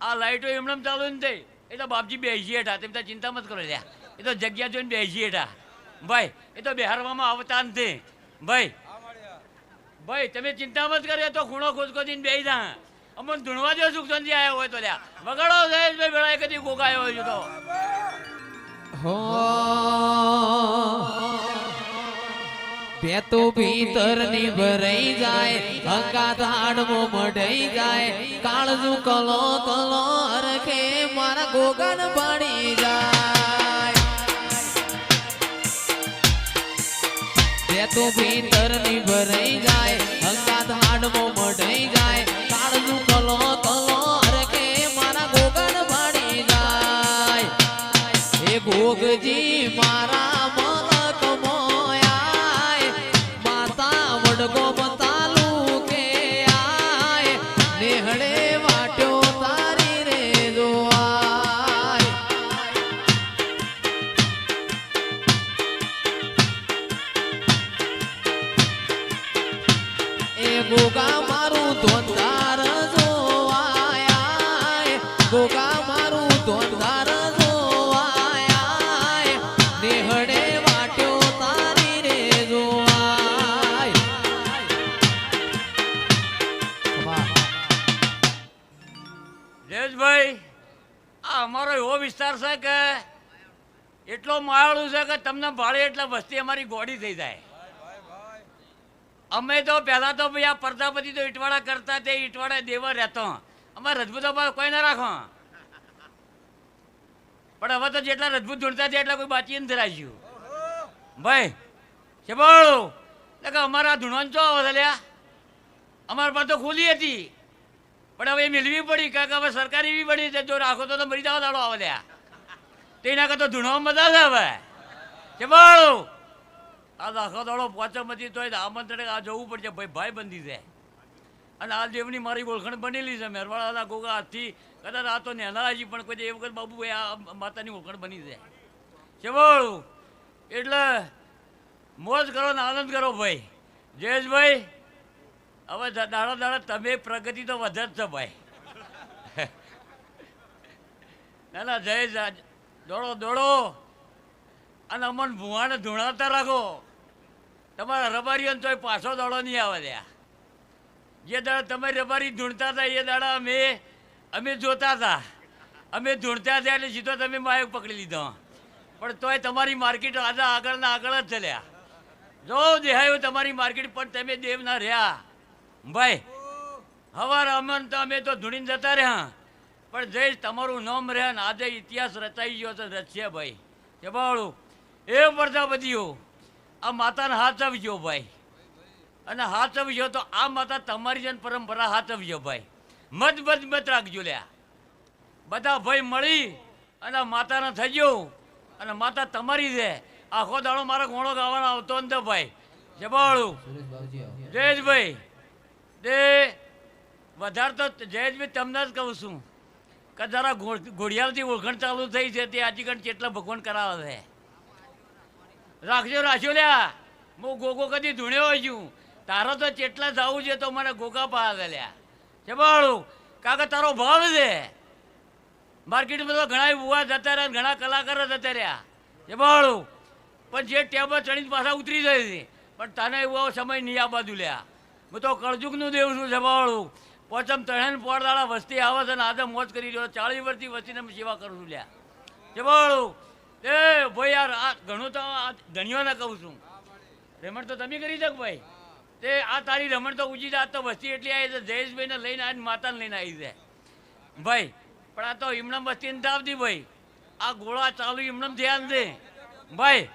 આ લાઈટો એમણે ચાલુ ને થઈ એ તો બાપજી બેસી હેઠા તેમ તો ચિંતા મત કરો લ્યા એ તો જગ્યા જોઈને બેસી હેઠા ભાઈ એ તો બિહારમાં આવતા નથી ભાઈ ભાઈ તમે ચિંતા મત કરે તો ખૂણો ખોદખોદીને બેસી જા અમને ધૂણવા દો સુખ સંજી આવ્યો હોય તો લ્યા વગાડો જયેશભાઈ ભેળા કદી ગોગાયો હોય તો પેતો ભીતર ની ભરાઈ જાય હંગા તાડમો મઢાઈ જાય કાળજુ કલો કલો હરખે મારા ગોગન પાણી જાય પેતો ભીતર ની ભરાઈ જાય હંગા તાડમો મઢાઈ જાય કાળજુ કલો કલો હરખે મારા ગોગન પાણી જાય એ ગોગજી મારા ગોગા મારું ધોંધાર જોવાય ગોગા મારું ધોંધાર જોવાય નેહડે વાટ્યો તારી રે જોવાય જયેશભાઈ આ અમારો એવો વિસ્તાર છે કે એટલો માયાળું છે કે તમને ભાડે એટલે વસ્તી અમારી ગોડી થઈ જાય અમે તો પહેલાં તો ભાઈ આ પ્રજાપતિ તો ઈટવાડા કરતા તે ઈટવાડા દેવા રહેતો અમારે રજપૂતો કોઈ ના રાખો પણ હવે તો જેટલા રજપૂત ઢૂંઢતા હતા એટલા કોઈ બાચી નથી રાખ્યું ભાઈ છે બોલું એટલે કે અમારા ધૂણવાનું ચો આવે લ્યા અમારી પાસે તો ખુલ્લી હતી પણ હવે એ મિલવી પડી કારણ કે હવે સરકાર એવી પડી છે જો રાખો તો મરી જાવ દાડો આવે લ્યા તો એના કરતો ધૂણવામાં મજા છે હવે છે બોલું આ આખો દાડો પોચમથી તો આમંત્રણ આ જવું પડશે ભાઈ ભાઈ બંધી છે અને આ દેવની મારી ઓળખાણ બનેલી છે મેરવાડાના ગોગા હાથથી કદાચ આ તો નેના હજી પણ કોઈ એ વખત બાબુ ભાઈ આ માતાની ઓળખાણ બની છે કેવળ એટલે મોજ કરો ને આનંદ કરો ભાઈ જયેશભાઈ હવે દાડા દાડા તમે પ્રગતિ તો વધે જ છે ભાઈ ના ના જયેશ દોડો દોડો અને અમન ભુવાને ધૂણાતા રાખો તમારા રબારીઓને તોય પાછો દાડો નહીં આવે ત્યાં જે દાડા તમે રબારી ધૂણતા હતા એ દાડા અમે જોતા હતા અમે ધૂણતા હતા એટલે સીધો તમે માયક પકડી લીધો પણ તોય તમારી માર્કેટ આજે આગળના આગળ જ ચાલ્યા જો દેહાયું તમારી માર્કેટ પણ તમે દેવ ના રહ્યા ભાઈ હવાર અમન તો અમે તો ધૂણીને જતા રહ્યા પણ જઈશ તમારું નામ રહ્યા ને આજે ઇતિહાસ રચાઈ ગયો છે રચશે ભાઈ કે બાળું એ પ્રજાપતિઓ આ માતાને હાથ આવજો ભાઈ અને હાથ આવજો તો આ માતા તમારી જન પરંપરા હાથ આવજો ભાઈ મત રાખજો લ્યા બધા ભાઈ મળી અને માતાને થજો અને માતા તમારી છે આખો દાડો મારા ઘોડો ગાવાનો આવતો ને ભાઈ જબાળું જયેશભાઈ તે વધારે તો જયેશભાઈ તમને જ કહું છું કે જરા ઘોડિયાળથી ઓળખાણ ચાલુ થઈ છે તે આજકાલ કેટલા ભગવાન કરાવે છે રાખજો રાખ્યો લ્યા હું ગોગો કદી ધૂણ્યો હોય છું તારો તો ચેટલા જવું છે તો મને ગોગા પાસે લ્યા છે બાળું કાકા તારો ભાવ છે માર્કેટમાં તો ઘણા બુવા જતા રહ્યા ઘણા કલાકારો જતા રહ્યા છે બાળું પણ જે ટેબલ ચડીને પાછા ઉતરી જાય છે પણ તને એવો સમય નહીં આ બાજુ લ્યા હું તો કળજુગનું દેવું છું છે બાળું પોચમ ત્રણ પોળદાળા વસ્તી આવે છે ને આજે મોજ કરી રહ્યો 40 વર્ષથી વસ્તીને સેવા કરું છું લ્યા છે બાળું એ ભાઈ યાર આ ઘણું તો આ ધણીઓને કહું છું રમણ તો તમે કરી શક ભાઈ તે આ તારી રમણ તો ઉજી આ તો વસ્તી એટલી આવી છે જયેશભાઈને લઈને આવીને માતાને લઈને આવી છે ભાઈ પણ આ તો હિમણમ વસ્તી નથી આવતી ભાઈ આ ગોળા ચાલુ હિમણમ ધ્યાન દે ભાઈ